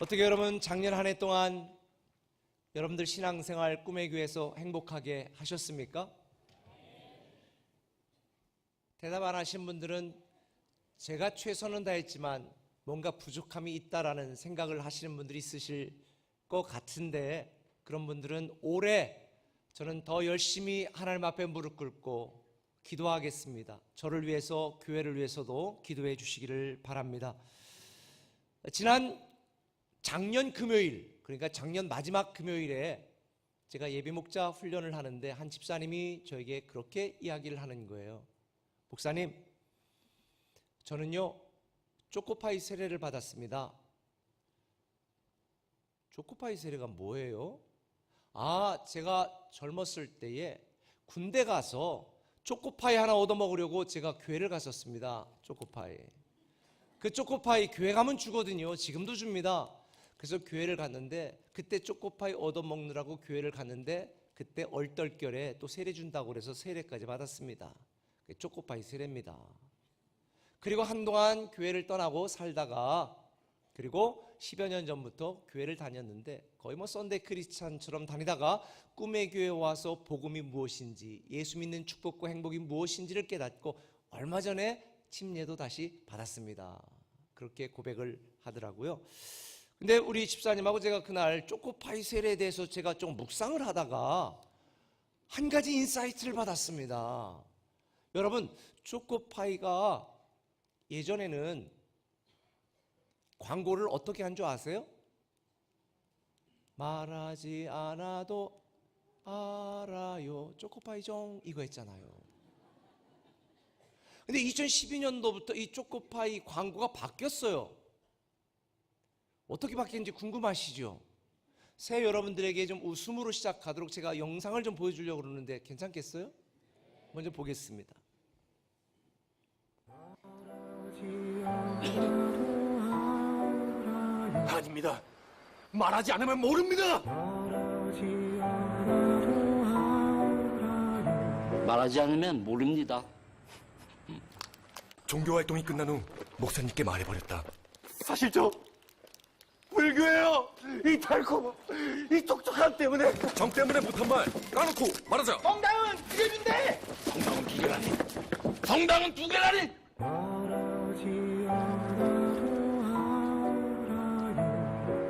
어떻게 여러분 작년 한 해 동안 여러분들 신앙생활 꿈의 교회에서 행복하게 하셨습니까? 대답 안 하신 분들은 제가 최선은 다했지만 뭔가 부족함이 있다라는 생각을 하시는 분들이 있으실 것 같은데, 그런 분들은 올해 저는 더 열심히 하나님 앞에 무릎 꿇고 기도하겠습니다. 저를 위해서, 교회를 위해서도 기도해 주시기를 바랍니다. 작년 금요일, 그러니까 작년 마지막 금요일에 제가 예비목자 훈련을 하는데 한 집사님이 저에게 그렇게 이야기를 하는 거예요. 목사님, 저는요 초코파이 세례를 받았습니다. 초코파이 세례가 뭐예요? 제가 젊었을 때에 군대 가서 초코파이 하나 얻어먹으려고 제가 교회를 갔었습니다. 초코파이. 그 초코파이 교회 가면 주거든요. 지금도 줍니다. 그래서 교회를 갔는데 그때 초코파이 얻어먹느라고 교회를 갔는데 그때 얼떨결에 또 세례 준다고 그래서 세례까지 받았습니다. 초코파이 세례입니다. 그리고 한동안 교회를 떠나고 살다가, 그리고 10여 년 전부터 교회를 다녔는데 거의 썬데이 크리스찬처럼 다니다가 꿈의 교회에 와서 복음이 무엇인지, 예수 믿는 축복과 행복이 무엇인지를 깨닫고 얼마 전에 침례도 다시 받았습니다. 그렇게 고백을 하더라고요. 근데 우리 집사님하고 제가 그날 초코파이 세례에 대해서 제가 좀 묵상을 하다가 한 가지 인사이트를 받았습니다. 여러분, 초코파이가 예전에는 광고를 어떻게 한 줄 아세요? 말하지 않아도 알아요, 초코파이종, 이거 했잖아요. 근데 2012년도부터 이 초코파이 광고가 바뀌었어요. 어떻게 바뀌었는지 궁금하시죠? 새해 여러분들에게 좀 웃음으로 시작하도록 제가 영상을 좀 보여주려고 그러는데 괜찮겠어요? 먼저 보겠습니다. 아닙니다. 말하지 않으면 모릅니다. 말하지 않으면 모릅니다. 종교활동이 끝난 후 목사님께 말해버렸다. 사실 저 불교예요. 이 달콤, 이 촉촉함 때문에. 정 때문에 못한 말 까놓고 말하자. 성당은 두 개인데. 성당은 두 개라니. 성당은 두 개라니.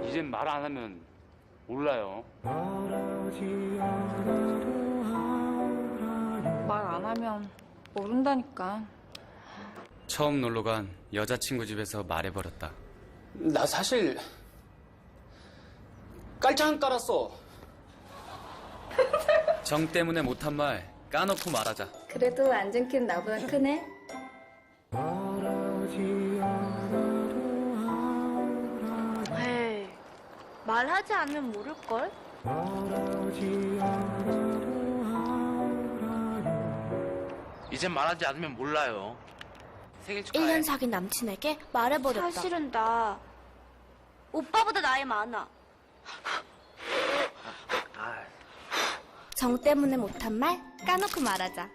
이젠 말 안 하면 몰라요. 말 안 하면 모른다니까. 처음 놀러간 여자친구 집에서 말해버렸다. 나 사실 깔짱 깔았어. 정 때문에 못한 말 까놓고 말하자. 그래도 앉은 키는 나보다 크네. 에이, 말하지 않으면 모를걸? 이젠 말하지 않으면 몰라요. 생일 1년 사귄 남친에게 말해버렸다. 사실은 나 오빠보다 나이 많아. 정 때문에 못한 말 까놓고 말하자.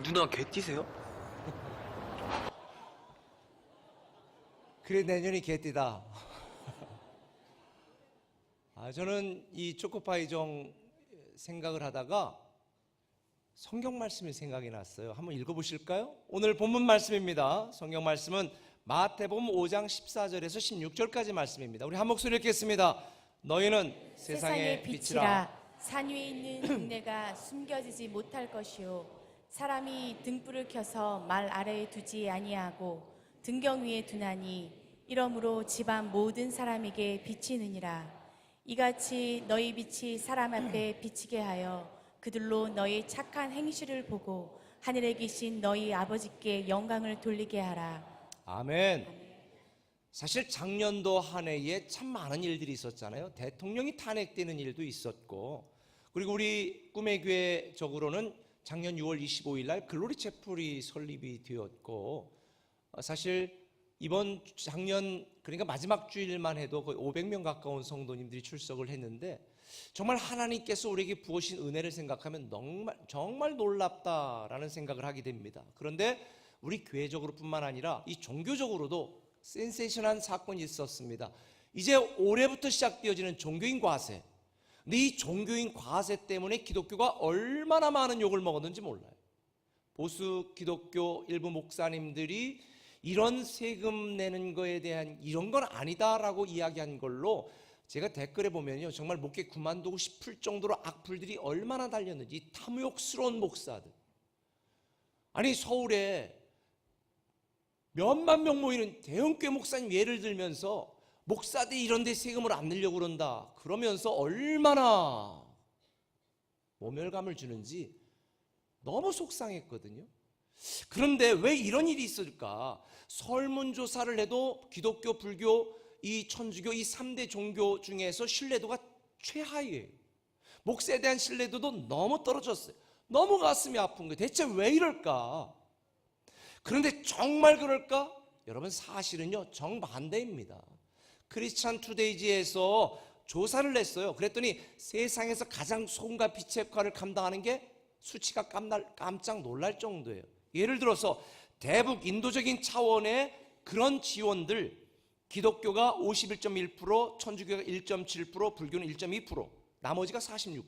누나 개띠세요? 그래, 내년이 개띠다. 저는 이 초코파이종 생각을 하다가 성경 말씀이 생각이 났어요. 한번 읽어보실까요? 오늘 본문 말씀입니다. 성경 말씀은 마태복음 5장 14절에서 16절까지 말씀입니다. 우리 한 목소리 읽겠습니다. 너희는 세상의 빛이라. 산 위에 있는 등대가 숨겨지지 못할 것이요, 사람이 등불을 켜서 말 아래에 두지 아니하고 등경 위에 두나니 이러므로 집안 모든 사람에게 비치느니라. 이같이 너희 빛이 사람 앞에 비치게 하여 그들로 너희 착한 행실을 보고 하늘에 계신 너희 아버지께 영광을 돌리게 하라. 아멘. 사실 작년도 한 해에 참 많은 일들이 있었잖아요. 대통령이 탄핵되는 일도 있었고, 그리고 우리 꿈의 교회적으로는 작년 6월 25일 날 글로리 채플이 설립이 되었고, 사실 이번 작년, 그러니까 마지막 주일만 해도 거의 500명 가까운 성도님들이 출석을 했는데, 정말 하나님께서 우리에게 부으신 은혜를 생각하면 정말 놀랍다라는 생각을 하게 됩니다. 그런데 우리 교회적으로 뿐만 아니라 이 종교적으로도 센세이션한 사건이 있었습니다. 이제 올해부터 시작되어지는 종교인 과세. 근데 이 종교인 과세 때문에 기독교가 얼마나 많은 욕을 먹었는지 몰라요. 보수 기독교 일부 목사님들이 이런 세금 내는 거에 대한 이런 건 아니다라고 이야기한 걸로 제가 댓글에 보면요, 정말 목회 그만두고 싶을 정도로 악플들이 얼마나 달렸는지. 탐욕스러운 목사들. 아니, 서울에 몇만 명 모이는 대형교회 목사님 예를 들면서 목사들이 이런 데 세금을 안 내려고 그런다 그러면서 얼마나 모멸감을 주는지 너무 속상했거든요. 그런데 왜 이런 일이 있을까? 설문조사를 해도 기독교, 불교, 이 천주교 이 3대 종교 중에서 신뢰도가 최하위예요. 목사에 대한 신뢰도도 너무 떨어졌어요. 너무 가슴이 아픈 거예요. 대체 왜 이럴까? 그런데 정말 그럴까? 여러분, 사실은요, 정반대입니다. 크리스찬 투데이지에서 조사를 냈어요. 그랬더니 세상에서 가장 소금과 빛의 역할을 감당하는 게 수치가 깜짝 놀랄 정도예요. 예를 들어서 대북 인도적인 차원의 그런 지원들, 기독교가 51.1%, 천주교가 1.7%, 불교는 1.2%, 나머지가 46%.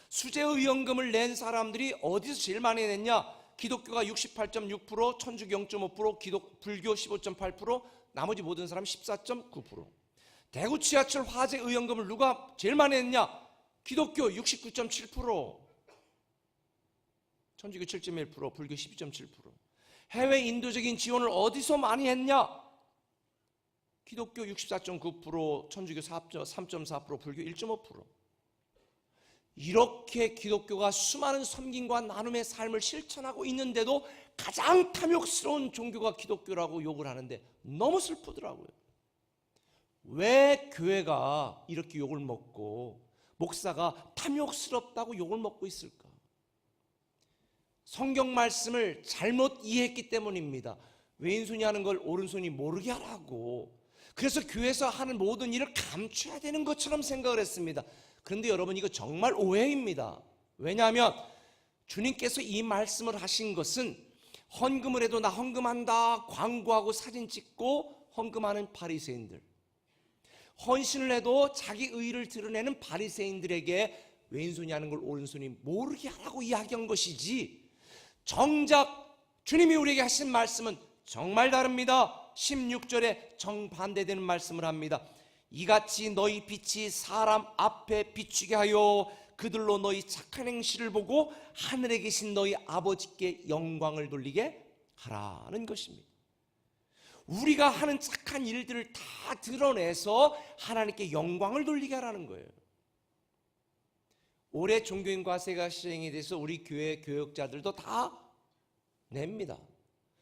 수재의원금을 낸 사람들이 어디서 제일 많이 냈냐? 기독교가 68.6%, 천주교 0.5%, 불교 15.8%, 나머지 모든 사람 14.9%. 대구 지하철 화재 의원금을 누가 제일 많이 냈냐? 기독교 69.7%, 천주교 7.1%, 불교 12.7%. 해외 인도적인 지원을 어디서 많이 했냐? 기독교 64.9%, 천주교 3.4%, 불교 1.5%. 이렇게 기독교가 수많은 섬김과 나눔의 삶을 실천하고 있는데도 가장 탐욕스러운 종교가 기독교라고 욕을 하는데 너무 슬프더라고요. 왜 교회가 이렇게 욕을 먹고 목사가 탐욕스럽다고 욕을 먹고 있을까? 성경 말씀을 잘못 이해했기 때문입니다. 왼손이 하는 걸 오른손이 모르게 하라고. 그래서 교회에서 하는 모든 일을 감춰야 되는 것처럼 생각을 했습니다. 그런데 여러분, 이거 정말 오해입니다. 왜냐하면 주님께서 이 말씀을 하신 것은 헌금을 해도 나 헌금한다 광고하고 사진 찍고 헌금하는 바리새인들, 헌신을 해도 자기 의를 드러내는 바리새인들에게 왼손이 하는 걸 오른손이 모르게 하라고 이야기한 것이지, 정작 주님이 우리에게 하신 말씀은 정말 다릅니다. 16절에 정반대되는 말씀을 합니다. 이같이 너희 빛이 사람 앞에 비추게 하여 그들로 너희 착한 행실을 보고 하늘에 계신 너희 아버지께 영광을 돌리게 하라는 것입니다. 우리가 하는 착한 일들을 다 드러내서 하나님께 영광을 돌리게 하라는 거예요. 올해 종교인 과세가 시행이 돼서 우리 교회 교역자들도 다 냅니다.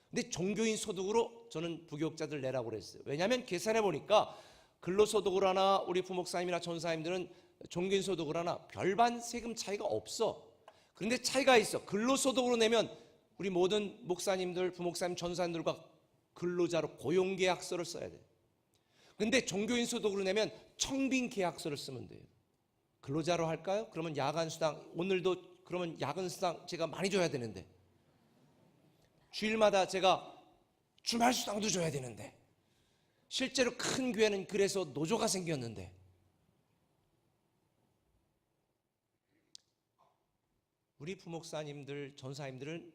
근데 종교인 소득으로 저는 부교역자들 내라고 그랬어요. 왜냐하면 계산해 보니까 근로소득으로 하나 우리 부목사님이나 전사님들은 종교인 소득으로 하나 별반 세금 차이가 없어. 그런데 차이가 있어. 근로소득으로 내면 우리 모든 목사님들, 부목사님, 전사님들과 근로자로 고용계약서를 써야 돼. 근데 종교인 소득으로 내면 청빈계약서를 쓰면 돼요. 근로자로 할까요? 그러면 야간수당, 오늘도 그러면 야간수당 제가 많이 줘야 되는데, 주일마다 제가 주말수당도 줘야 되는데, 실제로 큰 교회는 그래서 노조가 생겼는데, 우리 부목사님들, 전사님들은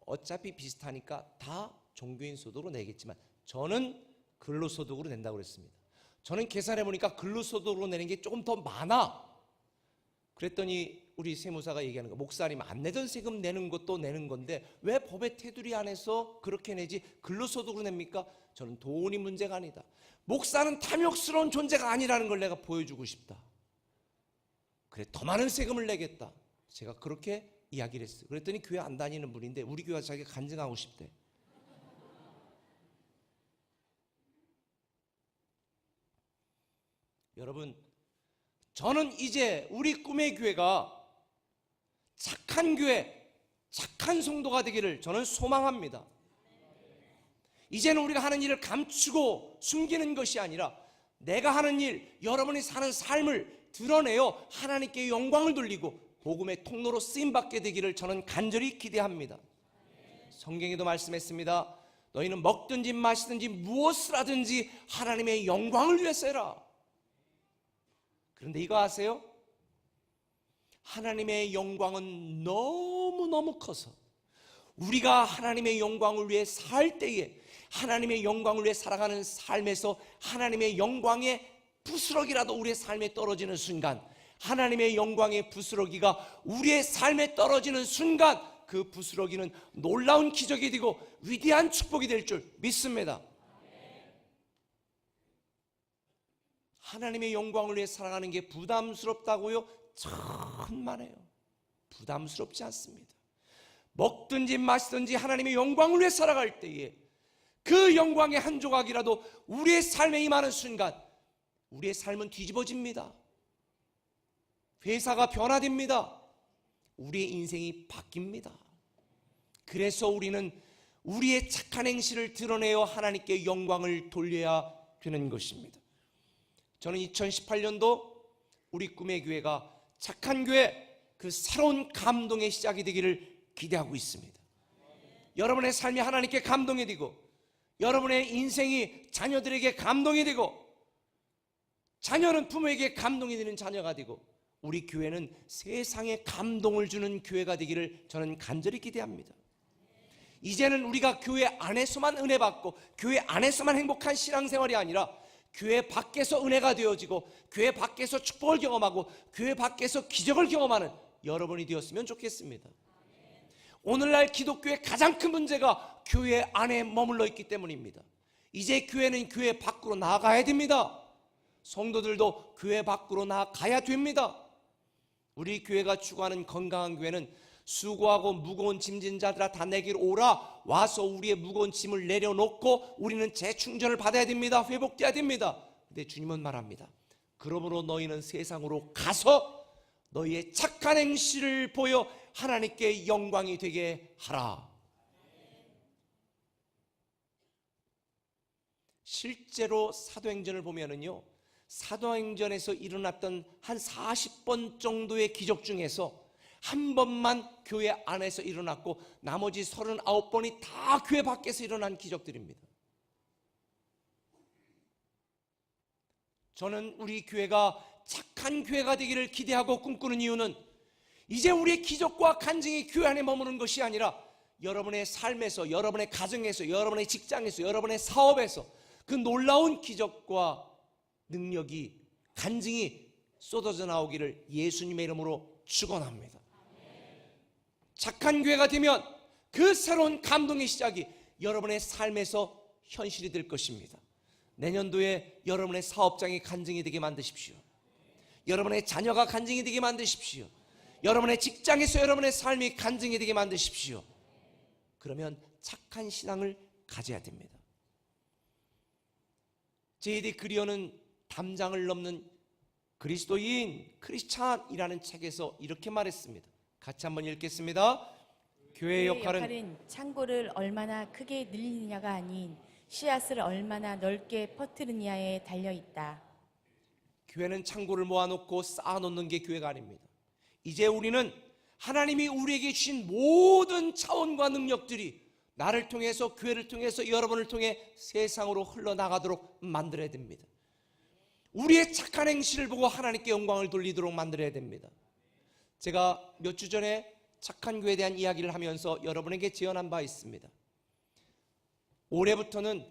어차피 비슷하니까 다 종교인 소득으로 내겠지만 저는 근로소득으로 낸다고 그랬습니다. 저는 계산해 보니까 근로소득으로 내는 게 조금 더 많아. 그랬더니 우리 세무사가 얘기하는 거, 목사님 안 내던 세금 내는 것도 내는 건데 왜 법의 테두리 안에서 그렇게 내지 근로소득으로 냅니까? 저는 돈이 문제가 아니다. 목사는 탐욕스러운 존재가 아니라는 걸 내가 보여주고 싶다. 그래, 더 많은 세금을 내겠다. 제가 그렇게 이야기를 했어요. 그랬더니 교회 안 다니는 분인데 우리 교회가 자기가 간증하고 싶대. 여러분, 저는 이제 우리 꿈의 교회가 착한 교회, 착한 성도가 되기를 저는 소망합니다. 이제는 우리가 하는 일을 감추고 숨기는 것이 아니라 내가 하는 일, 여러분이 사는 삶을 드러내어 하나님께 영광을 돌리고 복음의 통로로 쓰임받게 되기를 저는 간절히 기대합니다. 성경에도 말씀했습니다. 너희는 먹든지 마시든지 무엇을 하든지 하나님의 영광을 위해서 해라. 그런데 이거 아세요? 하나님의 영광은 너무너무 커서 우리가 하나님의 영광을 위해 살 때에, 하나님의 영광을 위해 살아가는 삶에서 하나님의 영광의 부스러기라도 우리의 삶에 떨어지는 순간, 하나님의 영광의 부스러기가 우리의 삶에 떨어지는 순간 그 부스러기는 놀라운 기적이 되고 위대한 축복이 될 줄 믿습니다. 하나님의 영광을 위해 살아가는 게 부담스럽다고요? 천만에요. 부담스럽지 않습니다. 먹든지 마시든지 하나님의 영광을 위해 살아갈 때에 그 영광의 한 조각이라도 우리의 삶에 임하는 순간 우리의 삶은 뒤집어집니다. 회사가 변화됩니다. 우리의 인생이 바뀝니다. 그래서 우리는 우리의 착한 행실을 드러내어 하나님께 영광을 돌려야 되는 것입니다. 저는 2018년도 우리 꿈의 교회가 착한 교회, 그 새로운 감동의 시작이 되기를 기대하고 있습니다. 여러분의 삶이 하나님께 감동이 되고, 여러분의 인생이 자녀들에게 감동이 되고, 자녀는 부모에게 감동이 되는 자녀가 되고, 우리 교회는 세상에 감동을 주는 교회가 되기를 저는 간절히 기대합니다. 이제는 우리가 교회 안에서만 은혜 받고 교회 안에서만 행복한 신앙생활이 아니라 교회 밖에서 은혜가 되어지고 교회 밖에서 축복을 경험하고 교회 밖에서 기적을 경험하는 여러분이 되었으면 좋겠습니다. 오늘날 기독교의 가장 큰 문제가 교회 안에 머물러 있기 때문입니다. 이제 교회는 교회 밖으로 나가야 됩니다. 성도들도 교회 밖으로 나가야 됩니다. 우리 교회가 추구하는 건강한 교회는 수고하고 무거운 짐진 자들아 다 내게로 오라, 와서 우리의 무거운 짐을 내려놓고 우리는 재충전을 받아야 됩니다. 회복돼야 됩니다. 근데 주님은 말합니다. 그러므로 너희는 세상으로 가서 너희의 착한 행실을 보여 하나님께 영광이 되게 하라. 실제로 사도행전을 보면은요, 사도행전에서 일어났던 한 40번 정도의 기적 중에서 한 번만 교회 안에서 일어났고 나머지 39번이 다 교회 밖에서 일어난 기적들입니다. 저는 우리 교회가 착한 교회가 되기를 기대하고 꿈꾸는 이유는 이제 우리의 기적과 간증이 교회 안에 머무는 것이 아니라 여러분의 삶에서, 여러분의 가정에서, 여러분의 직장에서, 여러분의 사업에서 그 놀라운 기적과 능력이, 간증이 쏟아져 나오기를 예수님의 이름으로 축원합니다. 착한 교회가 되면 그 새로운 감동의 시작이 여러분의 삶에서 현실이 될 것입니다. 내년도에 여러분의 사업장이 간증이 되게 만드십시오. 여러분의 자녀가 간증이 되게 만드십시오. 여러분의 직장에서 여러분의 삶이 간증이 되게 만드십시오. 그러면 착한 신앙을 가져야 됩니다. 제이디 그리어는 담장을 넘는 그리스도인, 크리스찬이라는 책에서 이렇게 말했습니다. 같이 한번 읽겠습니다. 교회의 역할은 창고를 얼마나 크게 늘리느냐가 아닌 씨앗을 얼마나 넓게 퍼뜨리느냐에 달려있다. 교회는 창고를 모아놓고 쌓아놓는 게 교회가 아닙니다. 이제 우리는 하나님이 우리에게 주신 모든 차원과 능력들이 나를 통해서, 교회를 통해서, 여러분을 통해 세상으로 흘러나가도록 만들어야 됩니다. 우리의 착한 행실을 보고 하나님께 영광을 돌리도록 만들어야 됩니다. 제가 몇 주 전에 착한 교회에 대한 이야기를 하면서 여러분에게 제언한 바 있습니다. 올해부터는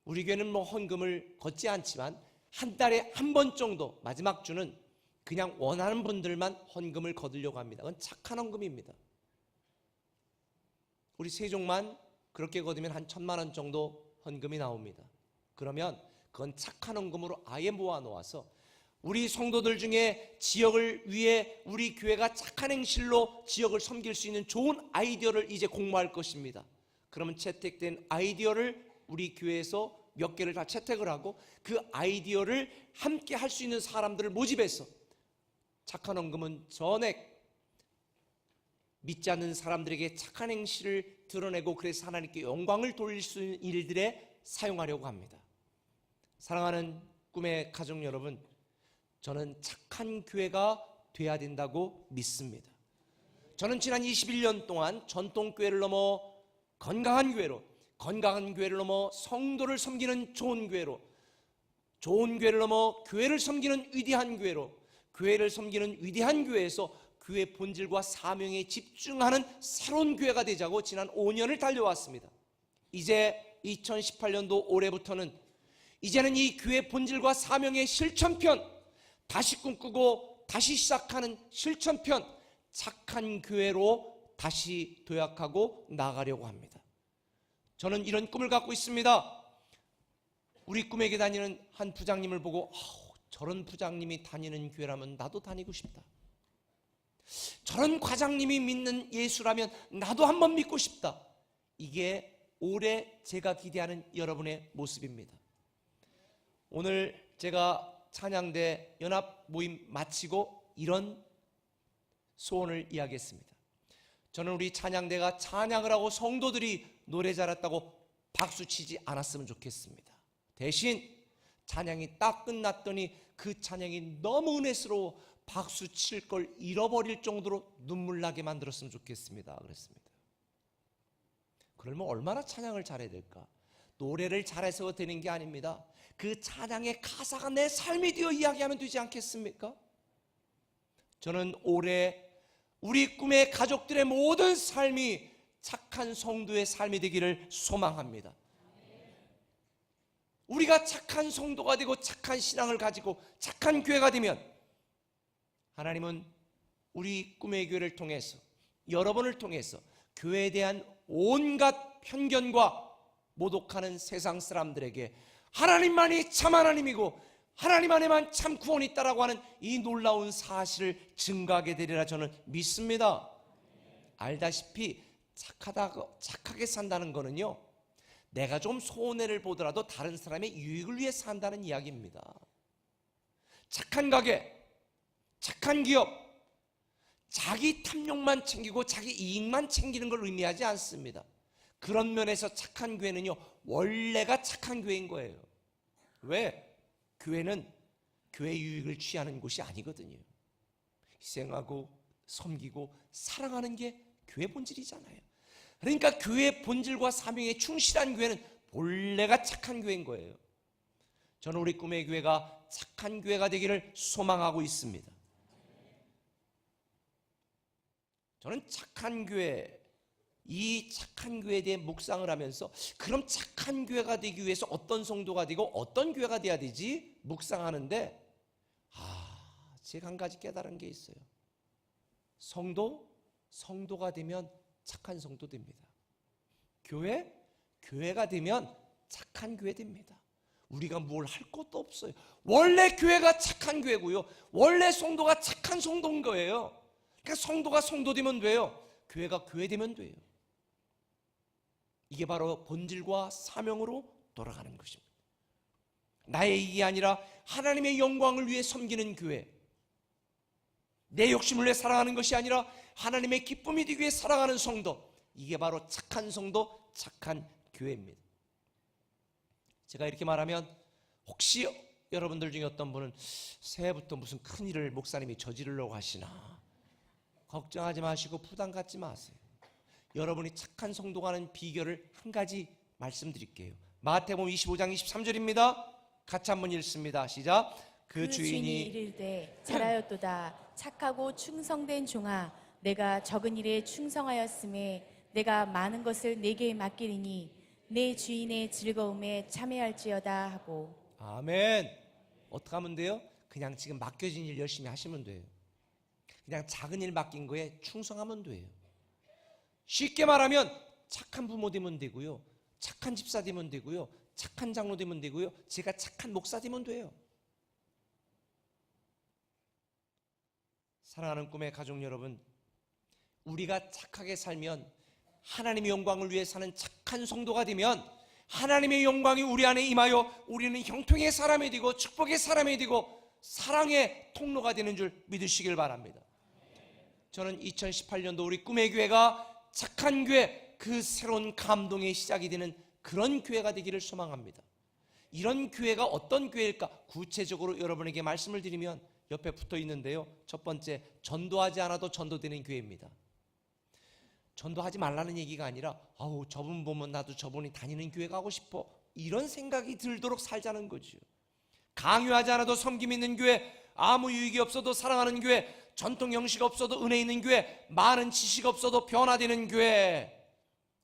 우리 교회는 헌금을 걷지 않지만 한 달에 한 번 정도, 마지막 주는 그냥 원하는 분들만 헌금을 거두려고 합니다. 그건 착한 헌금입니다. 우리 세종만 그렇게 거두면 한 1,000만 원 정도 헌금이 나옵니다. 그러면 그건 착한 헌금으로 아예 모아놓아서 우리 성도들 중에 지역을 위해 우리 교회가 착한 행실로 지역을 섬길 수 있는 좋은 아이디어를 이제 공모할 것입니다. 그러면 채택된 아이디어를 우리 교회에서 몇 개를 다 채택을 하고 그 아이디어를 함께 할 수 있는 사람들을 모집해서 착한 헌금은 전액 믿지 않는 사람들에게 착한 행실을 드러내고 그래서 하나님께 영광을 돌릴 수 있는 일들에 사용하려고 합니다. 사랑하는 꿈의 가족 여러분, 저는 착한 교회가 돼야 된다고 믿습니다. 저는 지난 21년 동안 전통교회를 넘어 건강한 교회로, 건강한 교회를 넘어 성도를 섬기는 좋은 교회로, 좋은 교회를 넘어 교회를 섬기는 위대한 교회로, 교회를 섬기는 위대한 교회에서 교회 본질과 사명에 집중하는 새로운 교회가 되자고 지난 5년을 달려왔습니다. 이제 2018년도 올해부터는 이제는 이 교회 본질과 사명의 실천편, 다시 꿈꾸고 다시 시작하는 실천편, 착한 교회로 다시 도약하고 나가려고 합니다. 저는 이런 꿈을 갖고 있습니다. 우리 꿈에게 다니는 한 부장님을 보고 저런 부장님이 다니는 교회라면 나도 다니고 싶다. 저런 과장님이 믿는 예수라면 나도 한번 믿고 싶다. 이게 올해 제가 기대하는 여러분의 모습입니다. 오늘 제가 찬양대 연합 모임 마치고 이런 소원을 이야기했습니다. 저는 우리 찬양대가 찬양을 하고 성도들이 노래 잘했다고 박수치지 않았으면 좋겠습니다. 대신 찬양이 딱 끝났더니 그 찬양이 너무 은혜스러워 박수 칠 걸 잃어버릴 정도로 눈물 나게 만들었으면 좋겠습니다. 그랬습니다. 그러면 얼마나 찬양을 잘해야 될까? 노래를 잘해서 되는 게 아닙니다. 그 찬양의 가사가 내 삶이 되어 이야기하면 되지 않겠습니까? 저는 올해 우리 꿈의 가족들의 모든 삶이 착한 성도의 삶이 되기를 소망합니다. 우리가 착한 성도가 되고 착한 신앙을 가지고 착한 교회가 되면 하나님은 우리 꿈의 교회를 통해서, 여러분을 통해서 교회에 대한 온갖 편견과 모독하는 세상 사람들에게 하나님만이 참 하나님이고 하나님 안에만 참 구원이 있다라고 하는 이 놀라운 사실을 증거하게 되리라 저는 믿습니다. 알다시피 착하게 산다는 거는요, 내가 좀 손해를 보더라도 다른 사람의 유익을 위해 산다는 이야기입니다. 착한 가게, 착한 기업, 자기 탐욕만 챙기고 자기 이익만 챙기는 걸 의미하지 않습니다. 그런 면에서 착한 교회는요, 원래가 착한 교회인 거예요. 왜? 교회는 교회 유익을 취하는 곳이 아니거든요. 희생하고 섬기고 사랑하는 게 교회 본질이잖아요. 그러니까 교회 본질과 사명에 충실한 교회는 본래가 착한 교회인 거예요. 저는 우리 꿈의 교회가 착한 교회가 되기를 소망하고 있습니다. 저는 착한 교회, 이 착한 교회에 대해 묵상을 하면서 그럼 착한 교회가 되기 위해서 어떤 성도가 되고 어떤 교회가 돼야 되지? 묵상하는데 제가 한 가지 깨달은 게 있어요. 성도가 되면 착한 성도 됩니다. 교회가 되면 착한 교회 됩니다. 우리가 뭘 할 것도 없어요. 원래 교회가 착한 교회고요, 원래 성도가 착한 성도인 거예요. 그러니까 성도가 성도 되면 돼요, 교회가 교회 되면 돼요. 이게 바로 본질과 사명으로 돌아가는 것입니다. 나의 이익이 아니라 하나님의 영광을 위해 섬기는 교회, 내 욕심을 위해 살아가는 것이 아니라 하나님의 기쁨이 되기 위해 살아가는 성도, 이게 바로 착한 성도, 착한 교회입니다. 제가 이렇게 말하면 혹시 여러분들 중에 어떤 분은 새해부터 무슨 큰일을 목사님이 저지르려고 하시나 걱정하지 마시고 부담 갖지 마세요. 여러분이 착한 성도가 하는 비결을 한 가지 말씀드릴게요. 마태복음 25장 23절입니다. 같이 한번 읽습니다. 시작. 그 주인이 이르되 잘하였도다. 착하고 충성된 종아, 내가 적은 일에 충성하였음에 내가 많은 것을 내게 맡기리니 내 주인의 즐거움에 참여할지어다 하고. 아멘. 어떻게 하면 돼요? 그냥 지금 맡겨진 일 열심히 하시면 돼요. 그냥 작은 일 맡긴 거에 충성하면 돼요. 쉽게 말하면 착한 부모 되면 되고요, 착한 집사 되면 되고요, 착한 장로 되면 되고요, 제가 착한 목사 되면 돼요. 사랑하는 꿈의 가족 여러분, 우리가 착하게 살면, 하나님의 영광을 위해 사는 착한 성도가 되면 하나님의 영광이 우리 안에 임하여 우리는 형통의 사람이 되고 축복의 사람이 되고 사랑의 통로가 되는 줄 믿으시길 바랍니다. 저는 2018년도 우리 꿈의 교회가 착한 교회, 그 새로운 감동의 시작이 되는 그런 교회가 되기를 소망합니다. 이런 교회가 어떤 교회일까? 구체적으로 여러분에게 말씀을 드리면 옆에 붙어 있는데요, 첫 번째, 전도하지 않아도 전도되는 교회입니다. 전도하지 말라는 얘기가 아니라 아우 저분 보면 나도 저분이 다니는 교회 가고 싶어, 이런 생각이 들도록 살자는 거죠. 강요하지 않아도 섬김 있는 교회, 아무 유익이 없어도 사랑하는 교회, 전통 형식 없어도 은혜 있는 교회, 많은 지식 없어도 변화되는 교회,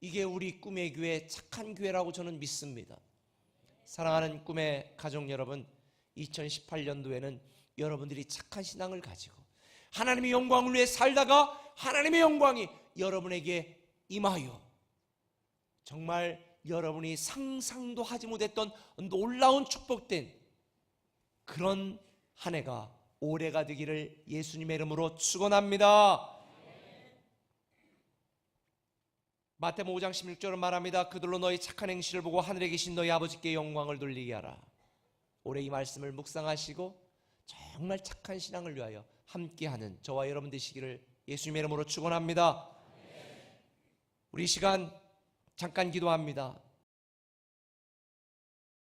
이게 우리 꿈의 교회, 착한 교회라고 저는 믿습니다. 사랑하는 꿈의 가족 여러분, 2018년도에는 여러분들이 착한 신앙을 가지고 하나님의 영광을 위해 살다가 하나님의 영광이 여러분에게 임하여 정말 여러분이 상상도 하지 못했던 놀라운 축복된 그런 한 해가 올해가 되기를 예수님의 이름으로 축원합니다. 마태복음 5장 16절은 말합니다. 그들로 너희 착한 행실을 보고 하늘에 계신 너희 아버지께 영광을 돌리게 하라. 올해 이 말씀을 묵상하시고 정말 착한 신앙을 위하여 함께하는 저와 여러분 되시기를 예수님의 이름으로 축원합니다. 우리 이 시간 잠깐 기도합니다.